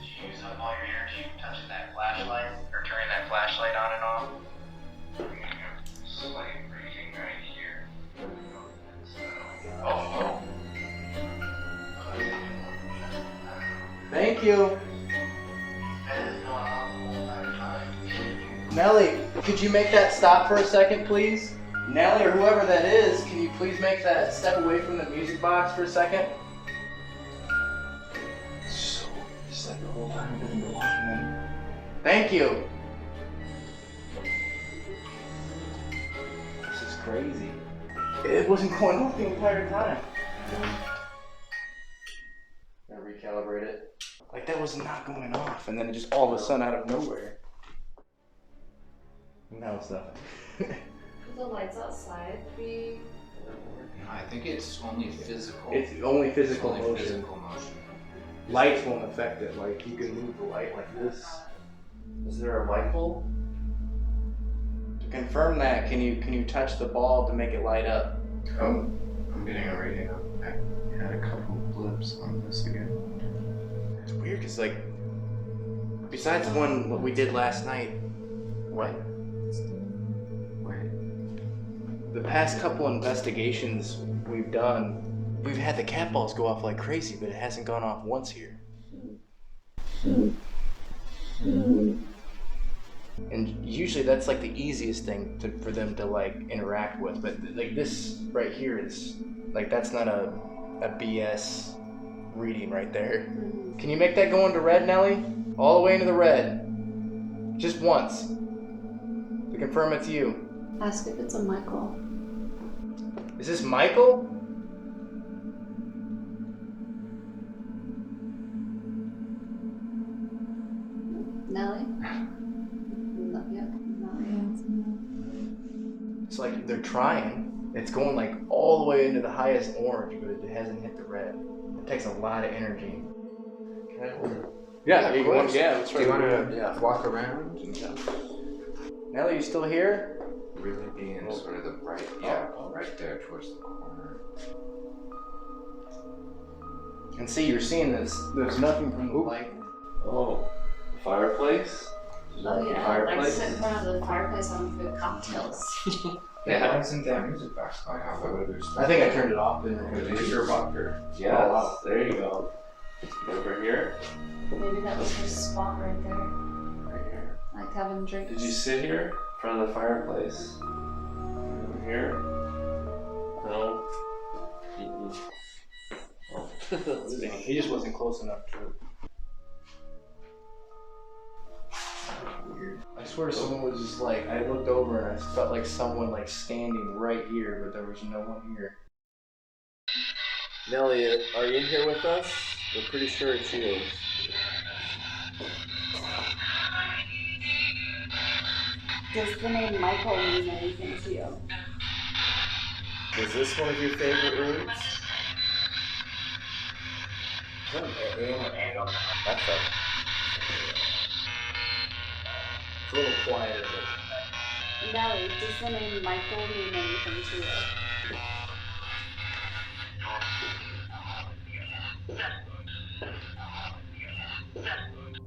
you use up all your energy touching that flashlight or turning that flashlight on and off? Slight reading right here. Oh. Thank you. Nellie, could you make that stop for a second, please? Nellie, or whoever that is, can you please make that step away from the music box for a second? So said the whole time he doesn't go watching them. Thank you. This is crazy. It wasn't going off the entire time. Gotta recalibrate it. Like that was not going off, and then it just all of a sudden out of nowhere. Now it's nothing. Could the lights outside be? No, I think it's only physical. It's only physical It's only motion. physical motion. Lights won't affect it. Like you can move the light like this. Is there a Michael? To confirm that, can you touch the ball to make it light up? Oh, I'm getting a reading. I had a couple blips on this again. It's weird because like, besides the one what we did last night, what? The past couple investigations we've done, we've had the cat balls go off like crazy, but it hasn't gone off once here. And usually that's like the easiest thing for them to like interact with, but like this right here is like that's not a BS reading right there. Can you make that go into red, Nellie? All the way into the red. Just once. To confirm it's you. Ask if it's a Michael. Is this Michael? Nellie? No, yeah, no. It's like they're trying. It's going like all the way into the highest orange, but it hasn't hit the red. It takes a lot of energy. Can I hold it? Yeah, of course. that's Do you want to walk around? Nellie, you still here? Really be in sort of the right, right there towards the corner. And see, you're seeing this. There's nothing from the light. Oh, the fireplace? Oh yeah, Fireplace? like sit in front of the fireplace having good cocktails. Yeah, why isn't that music box going off? I think I turned it off, didn't I? Knickerbocker. Yes, there you go. Over here. Maybe that was her spot right there. Right here. Like having drinks. Did you sit here in front of the fireplace? Over here? No. Oh. He just wasn't close enough to it. Weird. I swear someone was just like, I looked over and I felt like someone like standing right here, but there was no one here. Nellie, are you in here with us? We're pretty sure it's you. Does the name Michael mean anything to you? Is this one of your favorite rooms? That's a... It's a little quieter, but... Nellie, does the name Michael mean anything to you?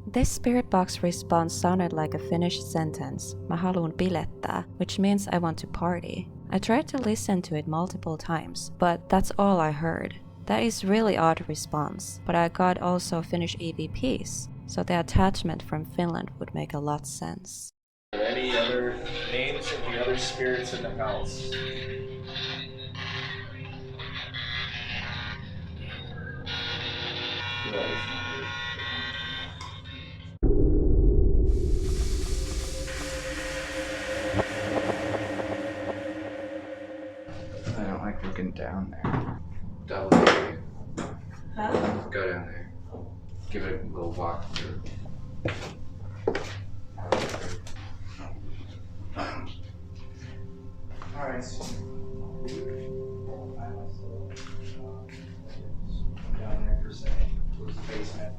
This spirit box response sounded like a finished sentence, mä haluun bilettää, which means I want to party. I tried to listen to it multiple times, but that's all I heard. That is really odd response, but I got also Finnish EVPs, so the attachment from Finland would make a lot sense. Are there any other names of the other spirits in the house? I don't like looking down there. Double take. Huh? Go down there. Give it a little walk through. Alright, so... down there for a second, towards the basement.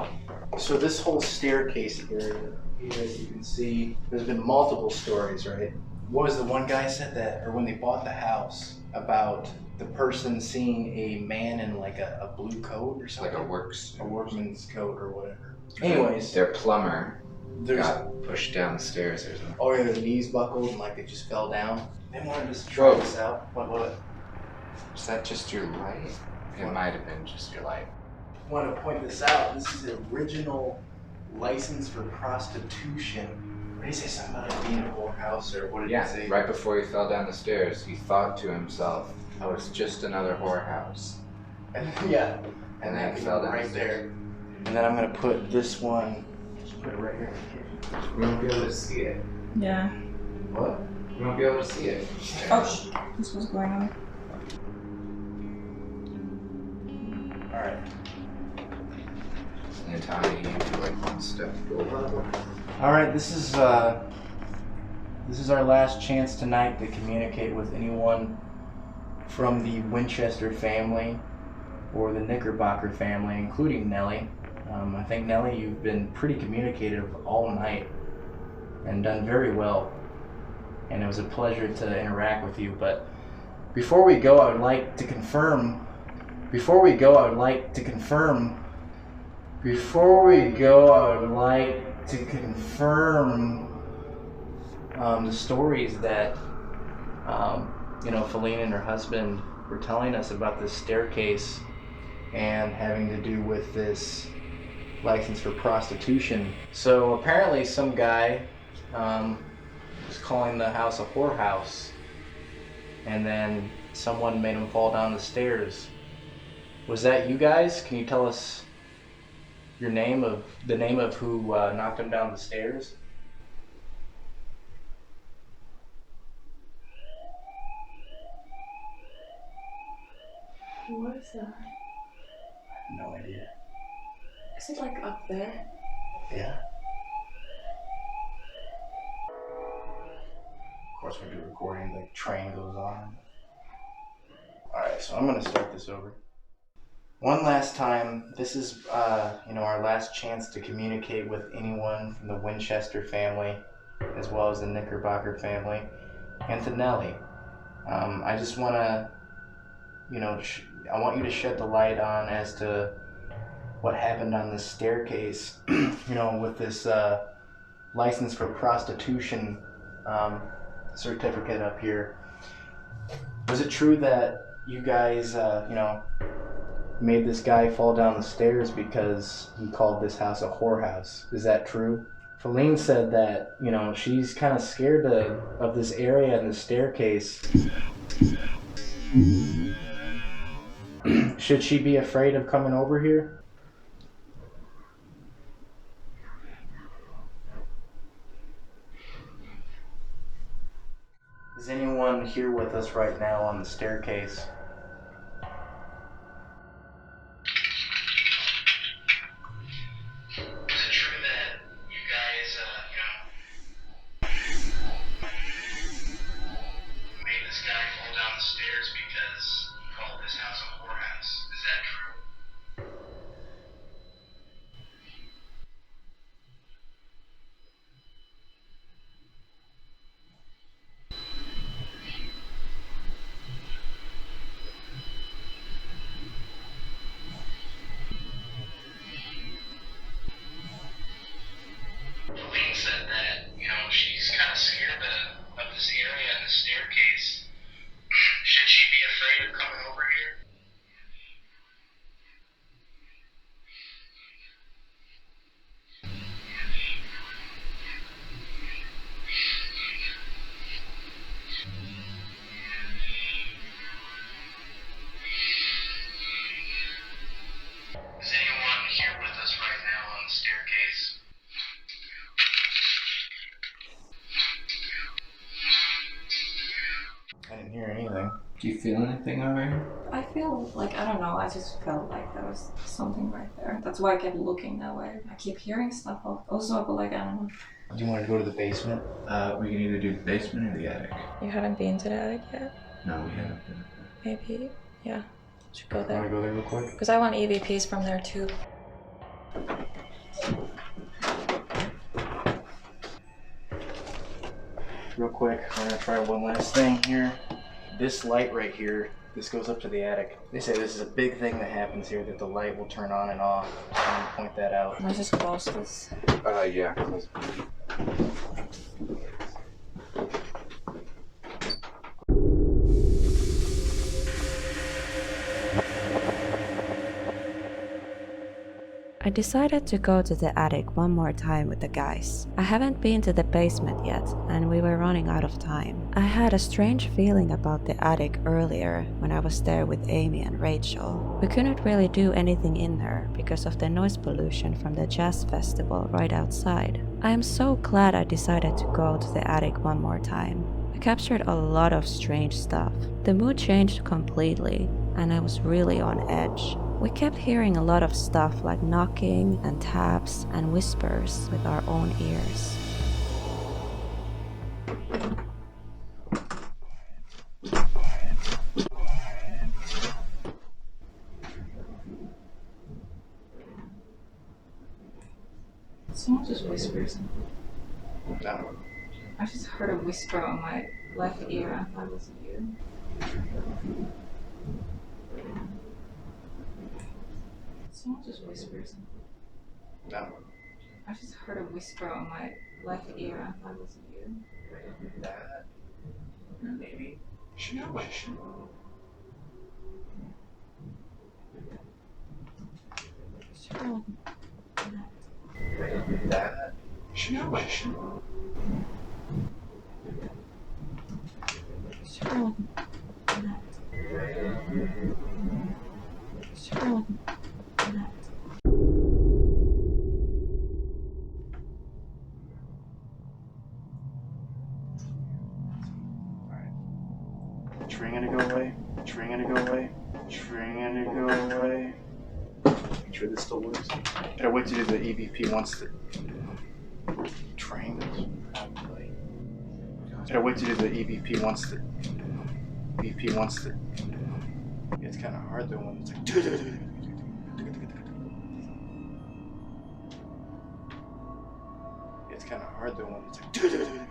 So this whole staircase area here, as you can see, there's been multiple stories, right? What was the one guy said that, or when they bought the house, about the person seeing a man in like a blue coat or something? Like a workman's coat or whatever. Anyways, their plumber there's got pushed down the stairs or something. oh yeah, their knees buckled and like they just fell down. They wanted us to try this out. What? Is that just your light? It might have been just your light. I want to point this out. This is the original license for prostitution. What did he say? Something about it being a whorehouse, or what did he say? Right before he fell down the stairs, he thought to himself, "Oh, it's just another whorehouse." And, yeah. And then he fell down right the stairs. there. And then I'm gonna put this one, just put it right here. We won't be able to see it. Yeah. What? We won't be able to see it. Oh, this was going on. Alright. And Tommy, you do like one step over. Alright, this is our last chance tonight to communicate with anyone from the Winchester family or the Knickerbocker family, including Nellie. I think, Nellie, you've been pretty communicative all night and done very well. And it was a pleasure to interact with you. But before we go, I would like to confirm the stories that Phalene and her husband were telling us about this staircase and having to do with this license for prostitution. So apparently some guy was calling the house a whorehouse, and then someone made him fall down the stairs. Was that you guys? Can you tell us the name of who knocked him down the stairs? What is that? No idea. Is it like up there? Yeah. Of course, when you're recording, the train goes on. Alright, so I'm gonna start this over. One last time, this is our last chance to communicate with anyone from the Winchester family, as well as the Knickerbocker family, and to Nellie. I just want to, I want you to shed the light on as to what happened on this staircase, with this license for prostitution certificate up here. Was it true that you guys, made this guy fall down the stairs because he called this house a whorehouse? Is that true? Phalene said that, she's kind of scared of this area and the staircase. Should she be afraid of coming over here? Is anyone here with us right now on the staircase? Phalene said that, she's kind of scared of this area and the staircase. Should she be afraid of coming over here? Is anyone here with us right now on the staircase? I didn't hear anything. Do you feel anything over here? I feel like, I don't know, I just felt like there was something right there. That's why I kept looking that way. I keep hearing stuff also, but like, I don't know. Do you want to go to the basement? We can either do the basement or the attic. You haven't been to the attic yet? No, we haven't been. Maybe, yeah. Should go there. Want to go there real quick? Because I want EVPs from there too. Real quick, we're gonna try one last thing here. This light right here, this goes up to the attic. They say this is a big thing that happens here, that the light will turn on and off. I'm gonna point that out. Let's just close this. Yeah, close. I decided to go to the attic one more time with the guys. I haven't been to the basement yet, and we were running out of time. I had a strange feeling about the attic earlier when I was there with Amy and Rachel. We couldn't really do anything in there because of the noise pollution from the jazz festival right outside. I am so glad I decided to go to the attic one more time. I captured a lot of strange stuff. The mood changed completely, and I was really on edge. We kept hearing a lot of stuff like knocking and taps and whispers with our own ears. Someone just whispers. No. I just heard a whisper on my left ear. I thought it was you. Someone just whispers. No. I just heard a whisper on my left ear. I thought it was you. That. Maybe. No. That. Train gonna go away. Train gonna go away. Train gonna go away. Make sure this still works. Gotta wait to do the EVP once the train goes. Gotta wait to do the EVP once the EVP once the. It's kind of hard though when it's like. It's kind of hard though when it's like.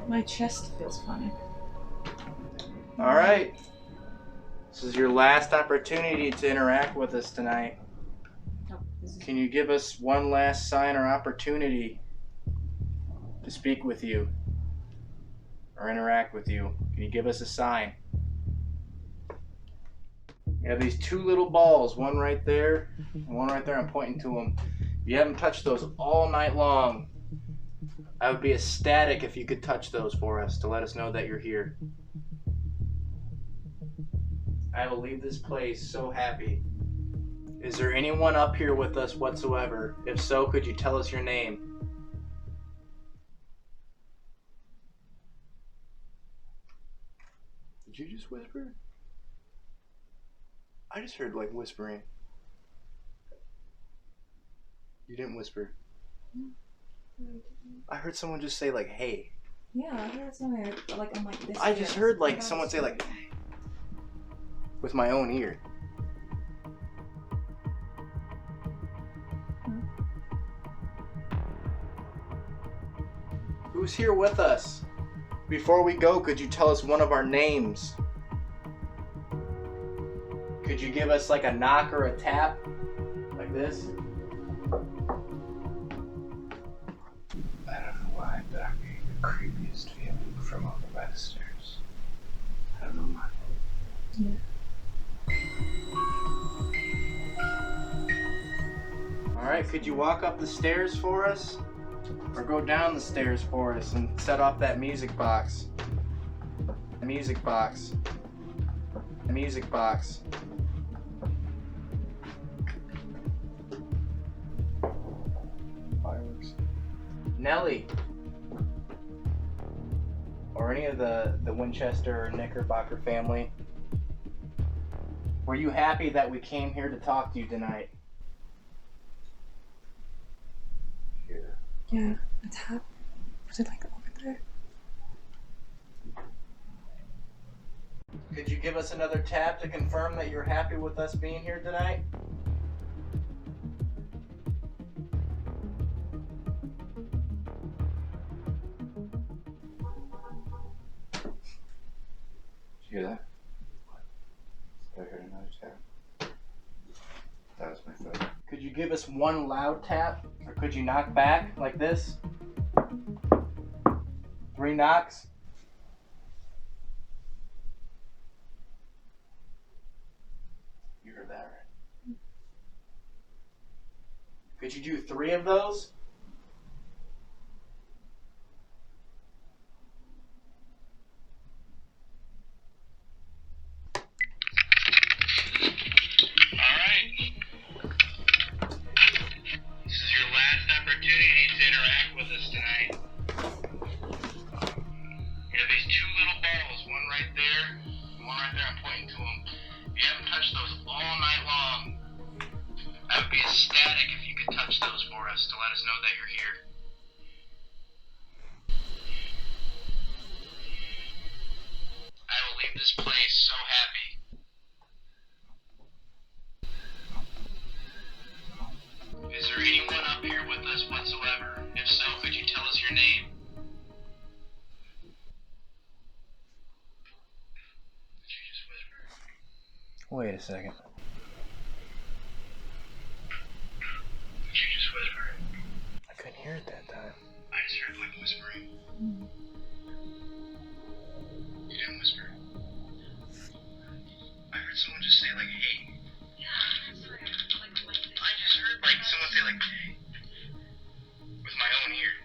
My chest feels funny. All right. This is your last opportunity to interact with us tonight. Can you give us one last sign or opportunity to speak with you or interact with you? Can you give us a sign? You have these two little balls, one right there and one right there. I'm pointing to them. You haven't touched those all night long. I would be ecstatic if you could touch those for us to let us know that you're here. I will leave this place so happy. Is there anyone up here with us whatsoever? If so, could you tell us your name? Did you just whisper? I just heard like whispering. You didn't whisper. I heard someone just say like, hey. Yeah, I heard something like I'm like this. I just heard like someone say like, with my own ear. Who's here with us? Before we go, could you tell us one of our names? Could you give us like a knock or a tap? Like this? I don't know why, but I'm getting the creepiest feeling from over by the stairs. I don't know why. Yeah. Alright, could you walk up the stairs for us? Or go down the stairs for us and set off that music box? The music box. The music box. Fireworks. Nellie. Or any of the Winchester or Knickerbocker family. Were you happy that we came here to talk to you tonight? Yeah, a tap. Was it like over there? Could you give us another tap to confirm that you're happy with us being here tonight? Did you hear that? I heard another tap. That was my phone. Could you give us one loud tap? Or could you knock back like this? 3 knocks. You heard that right. Could you do 3 of those? Opportunity to interact with us tonight. You have these 2 little balls, one right there, and one right there. I'm pointing to them. You haven't touched those all night long. I would be ecstatic if you could touch those for us to let us know that you're here. I will leave this place so happy. Is there anyone up here with us whatsoever? If so, could you tell us your name? Did you just whisper? Wait a second. Did you just whisper? I couldn't hear it that time. I just heard like whispering. You didn't whisper. I heard someone just say like, hey. Yeah, that's right. I just heard like someone say like, hey. With my own ear.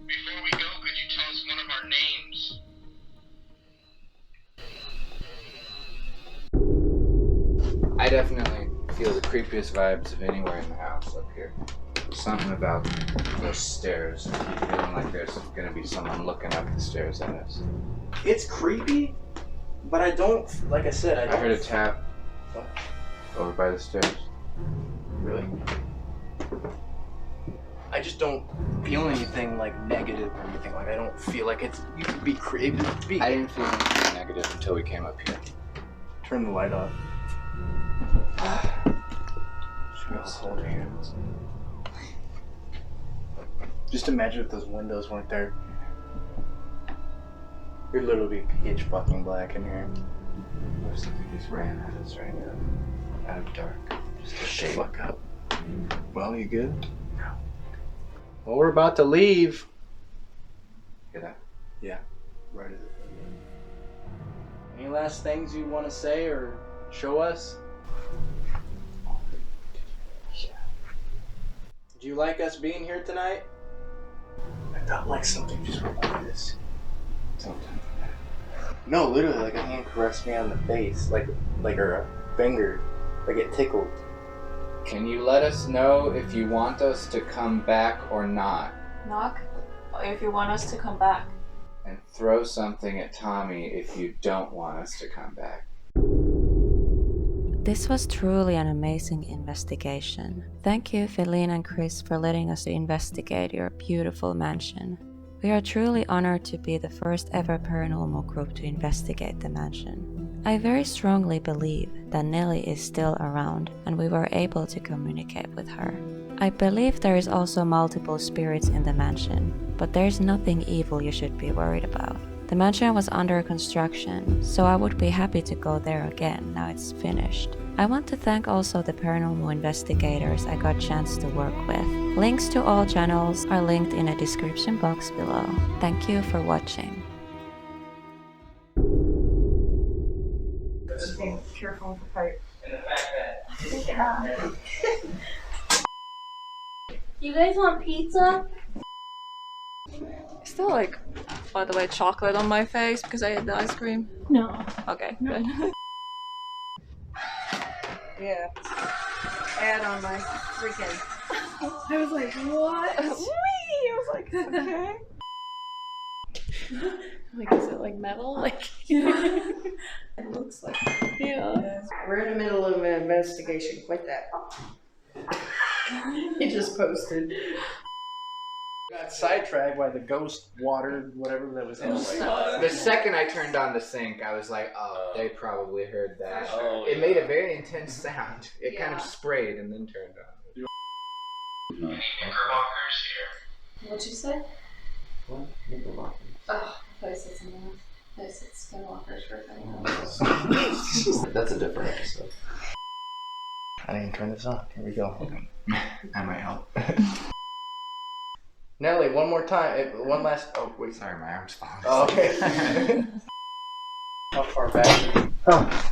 Before we go, could you tell us one of our names? I definitely feel the creepiest vibes of anywhere in the house up here. Something about those stairs. I keep feeling like there's gonna be someone looking up the stairs at us. It's creepy, but I don't, like I said, I heard a tap over by the stairs. Really? I just don't feel anything like negative or anything. Like I don't feel like it's, you could be creepy. I didn't feel anything negative until we came up here. Turn the light off. Should we all hold hands? Just imagine if those windows weren't there. It'd literally be pitch fucking black in here. Or something just ran at us right now. Out of dark. Just to shake. Fuck up. Well, you good? No. Well, we're about to leave. Hear that? Yeah. Right as it. Any last things you want to say or show us? Do you like us being here tonight? I felt like something just reminded us. Something. No, literally, like a hand caressed me on the face, like or a finger, like it tickled. Can you let us know if you want us to come back or not? Knock if you want us to come back. And throw something at Tommy if you don't want us to come back. This was truly an amazing investigation. Thank you, Phalene and Chris, for letting us investigate your beautiful mansion. We are truly honored to be the first ever paranormal group to investigate the mansion. I very strongly believe that Nellie is still around and we were able to communicate with her. I believe there is also multiple spirits in the mansion, but there's nothing evil you should be worried about. The mansion was under construction, so I would be happy to go there again now it's finished. I want to thank also the paranormal investigators I got a chance to work with. Links to all channels are linked in the description box below. Thank you for watching. Just be careful with the pipe. You guys want pizza? Still like, by the way, chocolate on my face because I had the ice cream. No. Okay, good. Yeah. Add on my freaking. I was like, what? Whee! I was like, okay. Like, is it like metal? Like, it looks like. Yeah. We're in the middle of an investigation. Quit that. He just posted. Got sidetracked by the ghost water, whatever that was in it. The second I turned on the sink, I was like, oh, they probably heard that. Oh, it made a very intense sound. It kind of sprayed and then turned on. Knickerbockers here. What'd you say? What? Knickerbocker. Oh, I thought you said something else. I said skinwalkers for a second. That's a different episode. I didn't even turn this on. Here we go. I might help. Nellie, one more time. One last. Oh wait. Sorry, my arm's falling. Oh, okay. How far back? Oh,